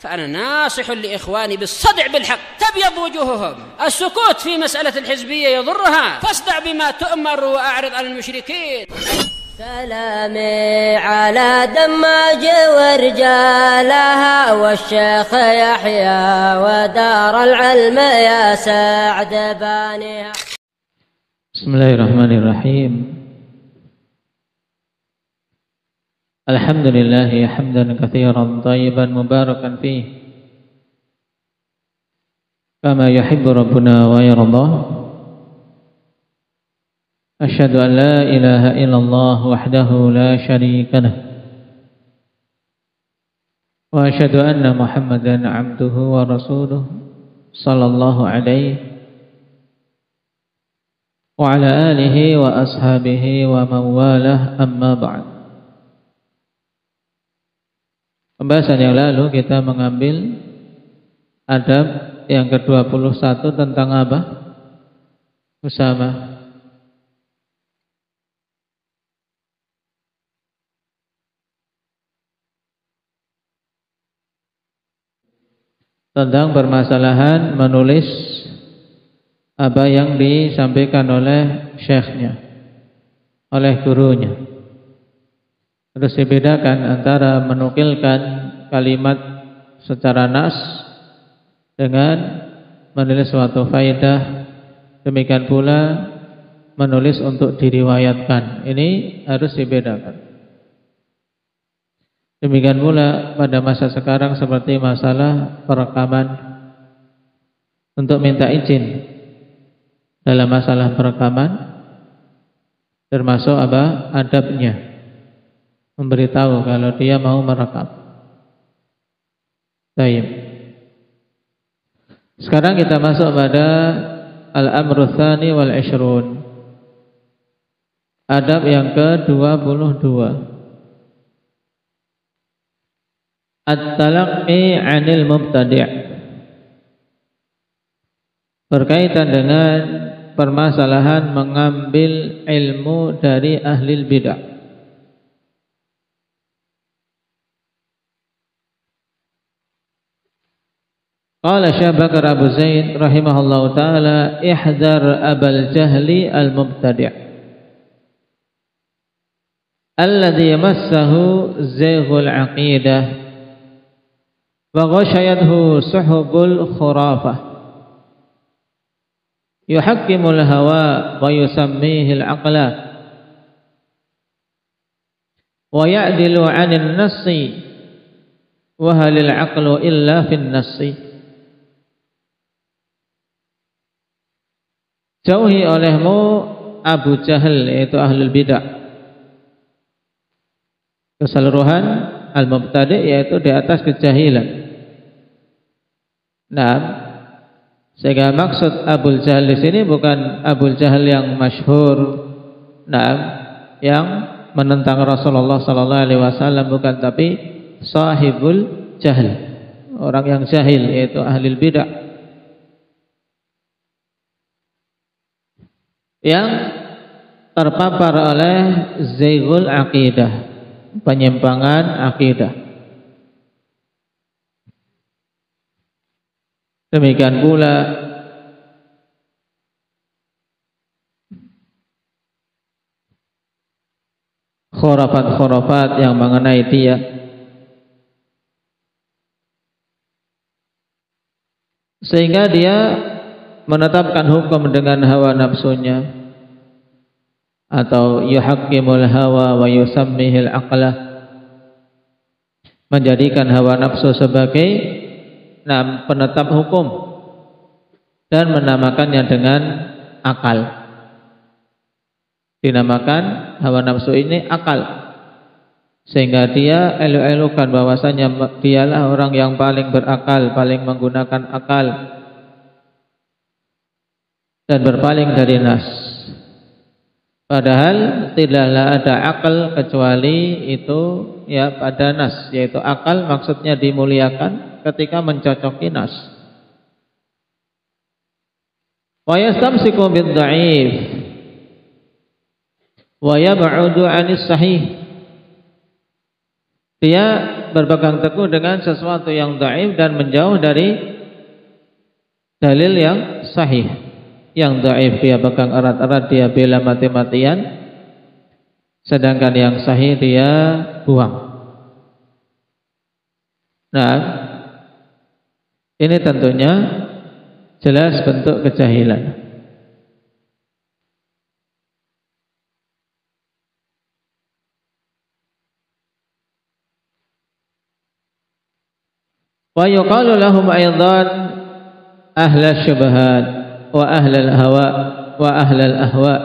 فأنا ناصح لإخواني بالصدع بالحق تبيض وجوههم. السكوت في مسألة الحزبية يضرها، فاصدع بما تؤمر وأعرض عن المشركين. سلامي على دماج ورجالها والشيخ يحيى ودار العلم يا سعد بانيها. Bismillahirrahmanirrahim. Alhamdulillahi hamdan katsiran thayyiban mubarakan fih kama yuhibbu rabbuna wa yardah. Asyhadu an la ilaha illallah wahdahu la syarika lah wa asyhadu anna Muhammadan abduhu wa rasuluh sallallahu alaihi wa ala alihi wa ashabihi wa mawalah, amma ba'd. Pembahasan yang lalu kita mengambil adab yang ke-21 tentang apa? Musamaah. Tentang permasalahan menulis apa yang disampaikan oleh syekhnya, oleh gurunya. Terus dibedakan antara menukilkan kalimat secara nas dengan menulis suatu faedah. Demikian pula menulis untuk diriwayatkan. Ini harus dibedakan. Demikian pula pada masa sekarang seperti masalah perekaman, untuk minta izin dalam masalah perekaman termasuk apa? Adabnya. Memberitahu kalau dia mau merekam. Baik. Sekarang kita masuk pada al-amru tsani wal 'ishrun. Adab yang ke-22. At-talaqqi 'anil mubtadi'. Berkaitan dengan permasalahan mengambil ilmu dari ahli bid'ah. Qala Syekh Bakar Abu Zaid rahimahullahu taala, ihdar abal jahli al-mubtadi' alladhi yamassahu zayghul aqidah wa ghashayathu suhubul khurafah yuhakkimul hawa wa yusammihi al-aqla wa ya'dilu 'anil nassi wa halil 'aqlu illa fin nassi. Jauhi olehmu Abu Jahal, yaitu ahlul bid'ah, keseluruhan al-mubtadi', yaitu di atas kejahilan. Nah, sehingga maksud Abu Jahal di sini bukan Abu Jahal yang masyhur, nah, yang menentang Rasulullah sallallahu alaihi wasallam, bukan, tapi sahibul jahl, orang yang jahil, yaitu ahlul bid'ah, yang terpapar oleh zayghul aqidah, penyimpangan akidah. Demikian pula khurafat-khurafat yang mengenai dia. Sehingga dia menetapkan hukum dengan hawa nafsunya, atau yuhakkimul hawa wa yusammihil aqla, menjadikan hawa nafsu sebagai penetap hukum dan menamakannya dengan akal. Dinamakan hawa nafsu ini akal, sehingga dia elu-elukan bahwasanya dialah orang yang paling berakal, paling menggunakan akal dan berpaling dari nas. Padahal tidaklah ada akal kecuali itu ya pada nas, yaitu akal maksudnya dimuliakan ketika mencocoki nas. Wa yastamsiku bid-dha'if wa yab'udu 'anis sahih. Dia berpegang teguh dengan sesuatu yang dhaif dan menjauh dari dalil yang sahih. Yang dhaif dia pegang erat-erat, dia bela mati-matian, sedangkan yang sahih dia buang. Nah, ini tentunya jelas bentuk kejahilan. Wa yuqalu lahum aidan ahla syubhat wa ahlal hawa wa ahlal ahwa,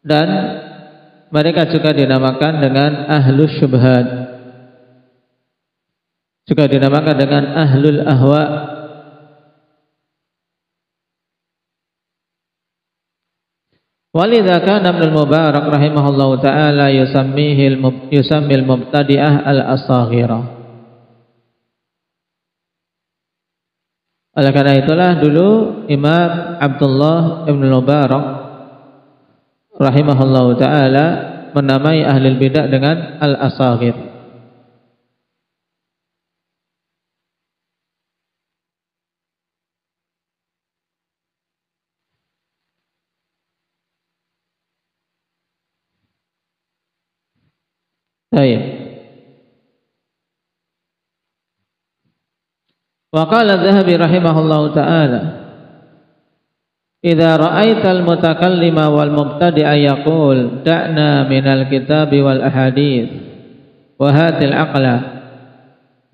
dan mereka juga dinamakan dengan ahlus syubhat, juga dinamakan dengan ahlul ahwa. Walidha kana Ibnu Mubarak rahimahullahu taala yusammil mubtadi'ah al-asaghirah. Oleh karena itulah dulu Imam Abdullah Ibn Mubarak rahimahullahu ta'ala menamai ahli bidah dengan al-asaghir. Baik. Wa qala Adz-Dzahabi rahimahullahu ta'ala, idza ra'aital mutakallima wal mubtadi'a yaqul da'na minal kitabi wal ahadits wa hatil aqla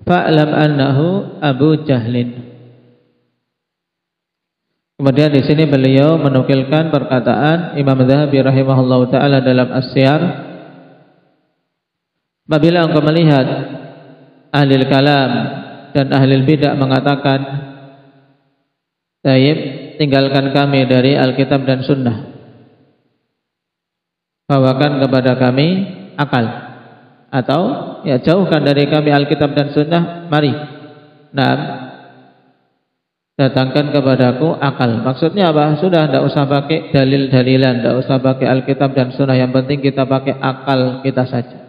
fa'lam annahu Abu Jahlin. Kemudian di sini beliau menukilkan perkataan Imam Adz-Dzahabi rahimahullahu ta'ala dalam As-Siyar, apabila engkau melihat ahli kalam dan ahli bidah mengatakan, "Taib, tinggalkan kami dari Alkitab dan Sunnah, bawakan kepada kami akal," atau ya jauhkan dari kami Alkitab dan Sunnah, mari, nah, datangkan kepadaku akal. Maksudnya apa? Sudah, tidak usah pakai dalil-dalilan, tidak usah pakai Alkitab dan Sunnah, yang penting kita pakai akal kita saja,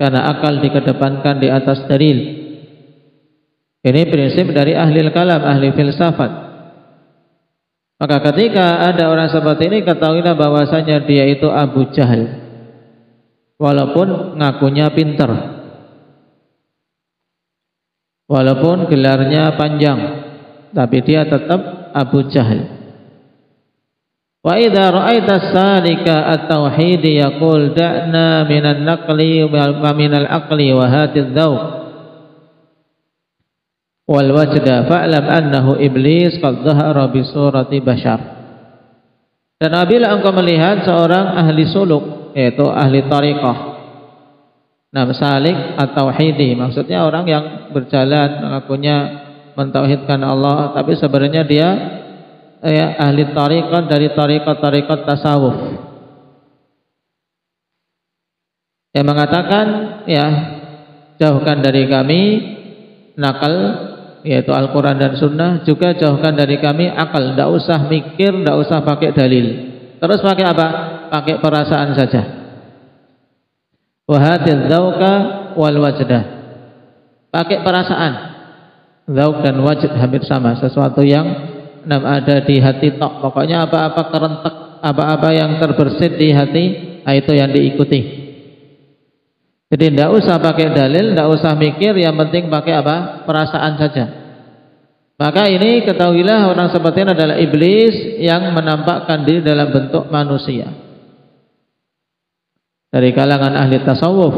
karena akal dikedepankan di atas dalil. Ini prinsip dari ahli kalam, ahli filsafat. Maka ketika ada orang seperti ini, ketahuilah bahwasanya dia itu Abu Jahal, walaupun ngakunya pintar, walaupun gelarnya panjang, tapi dia tetap Abu Jahal. Wa idza ra'aita salika at-tauhid yaqul da'na minan naqli wa minal aqli wa hatidz dzauq wal wajda fa'lam annahu iblis qad dhahara bi surati bashar. Dan apabila engkau melihat seorang ahli suluk, yaitu ahli tariqah, nah salik at-tauhidi, maksudnya orang yang berjalan mengakunya mentauhidkan Allah, tapi sebenarnya dia ahli tariqah dari tariqat tasawuf, yang mengatakan ya jauhkan dari kami nakal, yaitu Al-Quran dan Sunnah, juga jauhkan dari kami akal, tidak usah mikir, tidak usah pakai dalil, terus pakai apa? Pakai perasaan saja. Wahadil dzauqa wal wajdah, pakai perasaan. Dzauq dan wajd hampir sama, sesuatu yang ada di hati tok, pokoknya apa-apa kerentek, apa-apa yang terbersit di hati, itu yang diikuti. Jadi tidak usah pakai dalil, tidak usah mikir, yang penting pakai apa? Perasaan saja. Maka ini ketahuilah orang seperti ini adalah iblis yang menampakkan diri dalam bentuk manusia. Dari kalangan ahli tasawuf.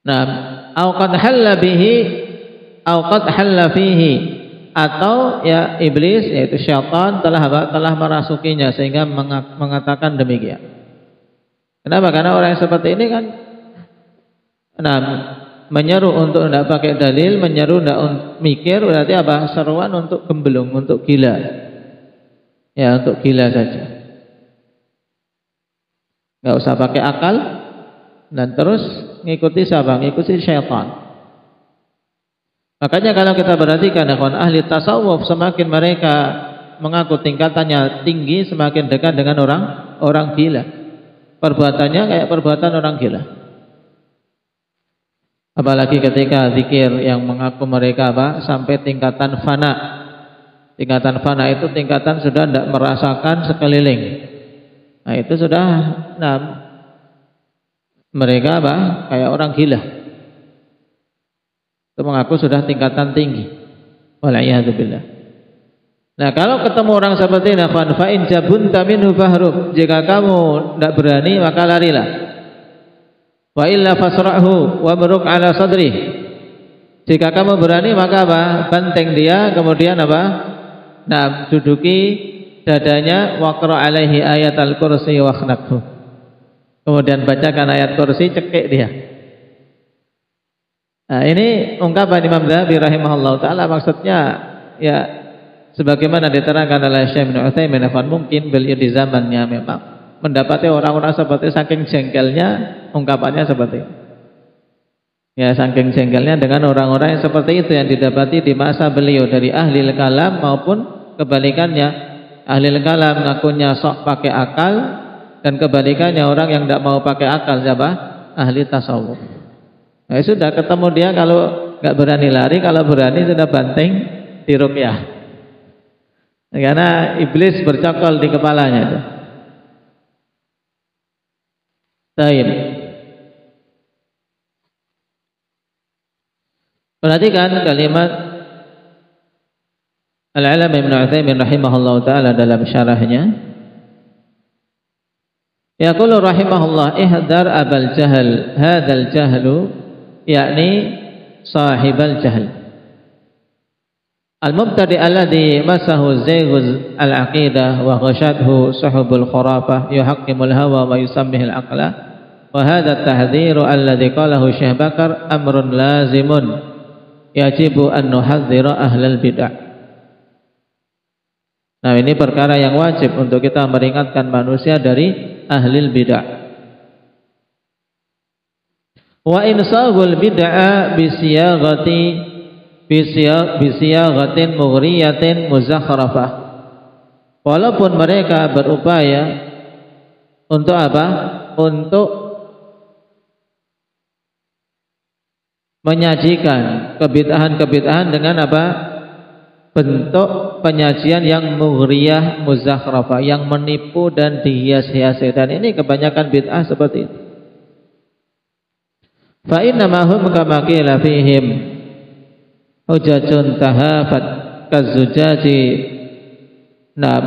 Nah, au qad halla bihi au qad halla fihi, atau ya iblis yaitu syaitan telah merasukinya sehingga mengatakan demikian. Kenapa? Karena orang yang seperti ini kan menyeru untuk tidak pakai dalil, menyeru tidak mikir, berarti apa? Seruan untuk gembelung, untuk gila. Ya, untuk gila saja. Nggak usah pakai akal, dan terus ngikuti siapa? Ngikuti syaitan. Makanya kalau kita perhatikan ahli tasawuf, semakin mereka mengaku tingkatannya tinggi, semakin dekat dengan orang gila. Perbuatannya kayak perbuatan orang gila. Apalagi ketika zikir yang mengaku mereka sampai tingkatan fana. Tingkatan fana itu tingkatan sudah tidak merasakan sekeliling. Nah itu sudah mereka kayak orang gila. Itu mengaku sudah tingkatan tinggi. Wal'iyadzubillah. Nah kalau ketemu orang seperti ini, fa in jabunta minhu fahrub. Jika kamu tidak berani maka larilah. Wa illa fasra'hu wa buruk ala sadri. Jika kamu berani maka banteng dia, kemudian duduki dadanya, waqra alaihi ayat al-kursi wa khnaqhu. Kemudian bacakan ayat kursi, cekik dia. Nah, ini ungkapan Imam Dzahabi rahimahullah taala, maksudnya ya sebagaimana diterangkan oleh Syekh Ibnu Utsaimin, mungkin beliau di zamannya memang mendapati orang-orang seperti saking jengkelnya ungkapannya seperti itu. Ya, saking jengkelnya dengan orang-orang yang seperti itu yang didapati di masa beliau dari ahli kalam maupun kebalikannya. Ahli kalam ngakunya sok pakai akal, dan kebalikannya orang yang tidak mau pakai akal siapa? Ahli tasawuf. Nah, sudah ketemu dia, kalau nggak berani lari, kalau berani sudah banteng di ruqyah. Karena iblis bercokol di kepalanya itu. Taib. Perhatikan kalimat Al-Alam Ibnu Utsaimin rahimahullah taala dalam syarahnya. Yaqulu rahimahullah, ihdar abal jahl, hadzal jahlu yakni sahibal jahl. Al-mubtadi alladhi masahu zayghuz al-aqidah wa ghashadhu suhubul khurafah yuhaqqimul hawa wa yusammihil aqla wa hadha at-tahdhiru alladhi qalahu Syekh Bakar amrun lazimun yajibu an nuhadhdhira ahlal bid'ah. Nah, ini perkara yang wajib untuk kita meringatkan manusia dari ahlil bid'ah. Wa insahul bid'ah bisiyaghatin mughriyatin muzakharafah. Walaupun mereka berupaya untuk untuk menyajikan kebid'ahan dengan bentuk penyajian yang mughriyah muzakharafah, yang menipu dan dihias-hiasi. Dan ini kebanyakan bid'ah seperti itu. Fa inna ma hum kama qila fihim hujajun tahafat kazujaji nam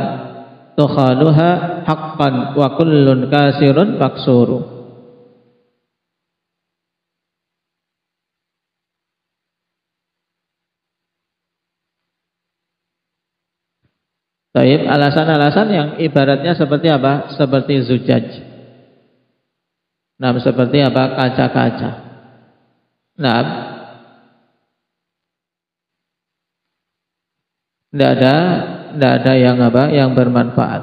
tukhaluha haqqan wa kullun kasirun maksuru. Taib, alasan-alasan yang ibaratnya seperti apa? Seperti zujaj. Nah, seperti kaca-kaca. Nah, tidak ada yang bermanfaat.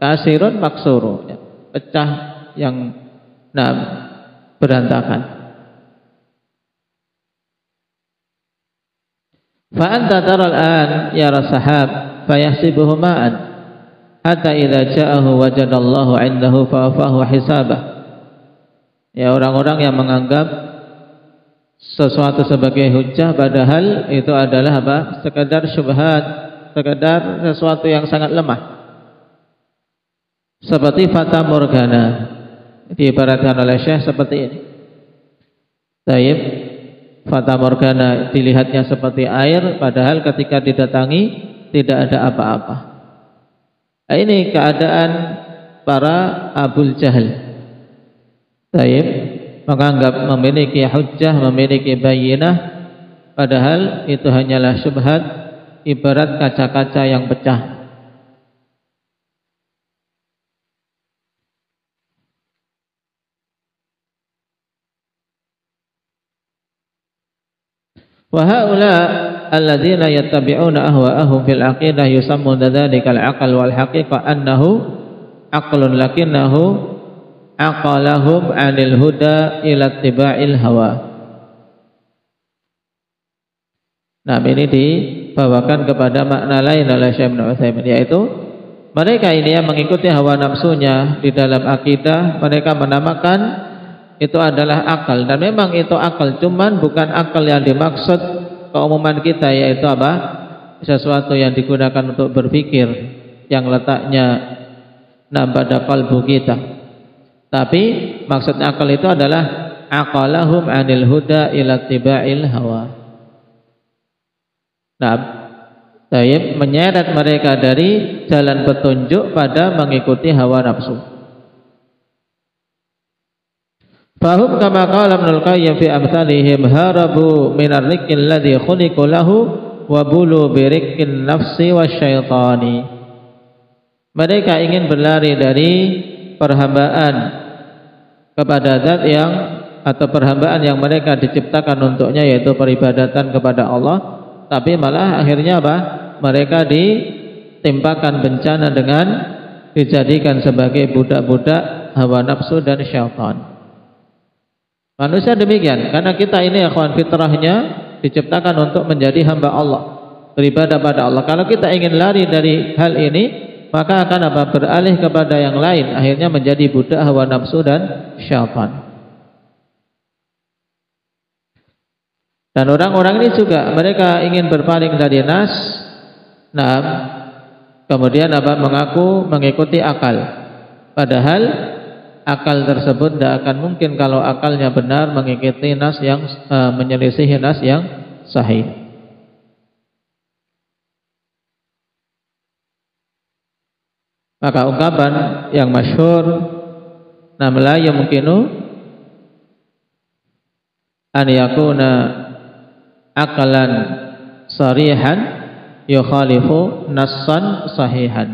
Kasirun maksuru, pecah yang berantakan. Fa anta taral an ya sahab fayahsibuhu ma'an hatta idza ja'ahu wajadallahu 'indahu fawafahu hisabah. Ya, orang-orang yang menganggap sesuatu sebagai hujjah padahal itu adalah sekadar syubhat, sekadar sesuatu yang sangat lemah. Seperti fata morgana, diibaratkan oleh Syekh seperti ini. Taib, fata morgana dilihatnya seperti air, padahal ketika didatangi tidak ada apa-apa. Nah, ini keadaan para Abul Jahal. Taib, menganggap memiliki hujjah, memiliki bayyinah, padahal itu hanyalah syubhat, ibarat kaca-kaca yang pecah. Wa haula alladzina yattabi'una ahwa'ahum fil aqidah yusammuna dzalika al-aql wal haqiqah annahu aqlun lakinnahu aqalahum 'anil huda ila ittiba'il hawa. Nah, ini dibawakan kepada makna lain oleh Syekh Ibnu Utsaimin, yaitu mereka ini yang mengikuti hawa nafsunya di dalam akidah, mereka menamakan itu adalah akal, dan memang itu akal, cuman bukan akal yang dimaksud keumuman kita, yaitu apa? Sesuatu yang digunakan untuk berpikir yang letaknya pada qalbu kita. Tapi maksud akal itu adalah aqalahum 'anil huda ila tiba'il hawa. Menyeret mereka dari jalan petunjuk pada mengikuti hawa nafsu. Fahum kama qala Ibnul Qayyim fi amsalihim harabu minar rikil ladzi khuliqu lahu wa bulu birikkin nafsi wasyaitani. Mereka ingin berlari dari perhambaan kepada zat yang, atau perhambaan yang mereka diciptakan untuknya, yaitu peribadatan kepada Allah, tapi malah akhirnya apa? Mereka ditimpakan bencana dengan dijadikan sebagai budak-budak hawa nafsu dan syaitan. Manusia demikian, karena kita ini akhwan fitrahnya diciptakan untuk menjadi hamba Allah, beribadah pada Allah. Kalau kita ingin lari dari hal ini, maka akan apa? Beralih kepada yang lain, akhirnya menjadi budak hawa nafsu dan syaitan. Dan orang-orang ini juga mereka ingin berpaling dari nas, kemudian apa? Mengaku mengikuti akal. Padahal akal tersebut tidak akan mungkin kalau akalnya benar mengikuti nas yang menyelisihi nas yang sahih. Maka ungkapan yang masyhur, la yumkinu an yakuna aqlan sarihan yukhalifu nassan sahihan.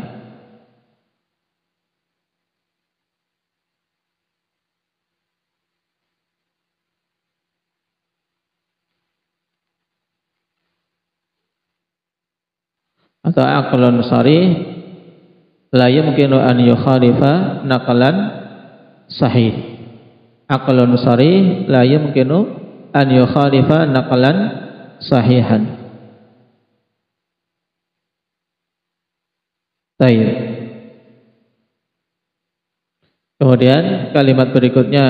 Atau aqlun sarih la yumkinu an yukhalifa naqlan sahih. Aqlun sarih la yumkinu an yukhalifa naqlan sahihan. Baik. Kemudian kalimat berikutnya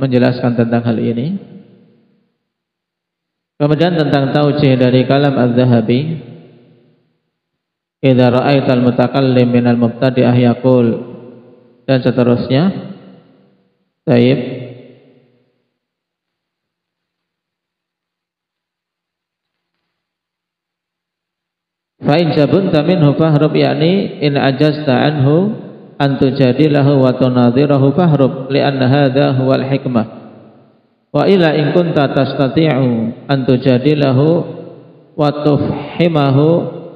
menjelaskan tentang hal ini. Kemudian tentang taujih dari kalam Az-Zahabi, idza ra'aital mutakallim minal mubtadi'ah yaqul, dan seterusnya. Baik. Fa in jabunta minhu fahrub, yakni in ajazta anhu an tujadilahu wa tunadhirahu fahrub, li'anna hadha huwal hikmah. Wa ila in kunta tastati'u an tujadilahu wa tufhimahu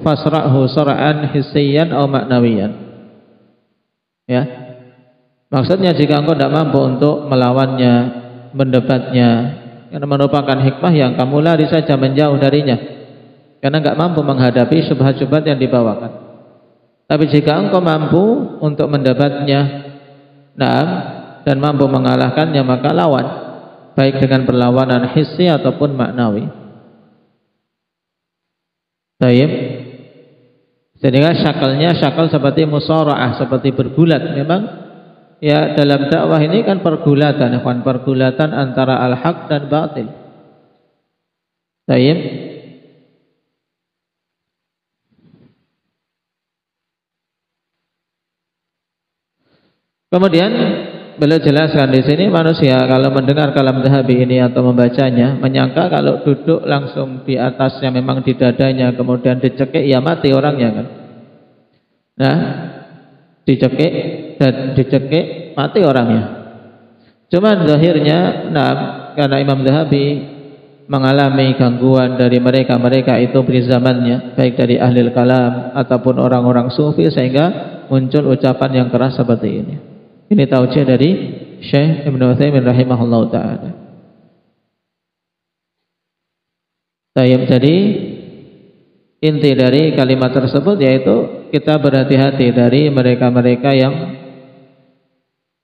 fasra'hu sar'an hissiyan aw ma'nawiyan. Ya. Maksudnya jika engkau tidak mampu untuk melawannya, mendebatnya, karena merupakan hikmah yang kamu lari saja menjauh darinya, karena enggak mampu menghadapi syubhat-syubhat yang dibawakan. Tapi jika engkau mampu untuk mendebatnya, dan mampu mengalahkannya, maka lawan, baik dengan perlawanan hissi ataupun maknawi. Baik. Sehingga syakalnya syakal seperti musara'ah, seperti bergulat. Memang ya dalam dakwah ini kan pergulatan, pergulatan antara al-haq dan batil. Baik. Kemudian beliau jelaskan di sini, manusia kalau mendengar kalam Zahabi ini atau membacanya, menyangka kalau duduk langsung di atasnya, memang di dadanya, kemudian dicekik, ya mati orangnya kan. Nah, dicekik dan dicekik, mati orangnya. Cuman zahirnya, karena Imam Zahabi mengalami gangguan dari mereka itu di zamannya, baik dari ahli kalam ataupun orang-orang sufi, sehingga muncul ucapan yang keras seperti ini. Ini taujih dari Syekh Ibnu Utsaimin rahimahullah ta'ala. Jadi inti dari kalimat tersebut yaitu kita berhati-hati dari mereka-mereka yang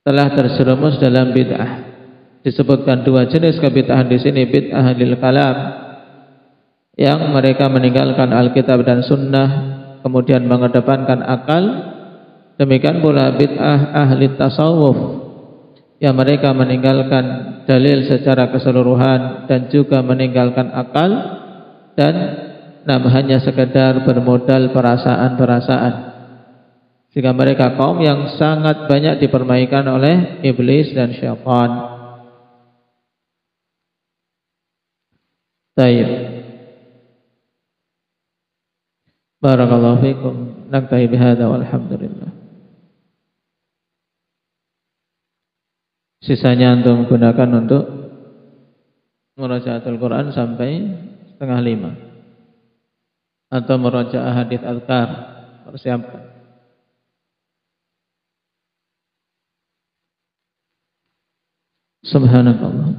telah terjerumus dalam bid'ah. Disebutkan dua jenis kebid'ahan di sini, bid'ah ahlil kalam yang mereka meninggalkan Alkitab dan Sunnah, kemudian mengedepankan akal. Demikian pula bid'ah ahli tasawuf ya mereka meninggalkan dalil secara keseluruhan dan juga meninggalkan akal dan hanya sekedar bermodal perasaan-perasaan. Sehingga mereka kaum yang sangat banyak dipermaikan oleh iblis dan syaitan. Baik. Barakallahu fikum. Naktahi bihadza walhamdulillah. Sisanya antum gunakan untuk murajaatul Quran sampai 4:30 atau murajaah hadits azkar. Persiapkan. Subhanallah.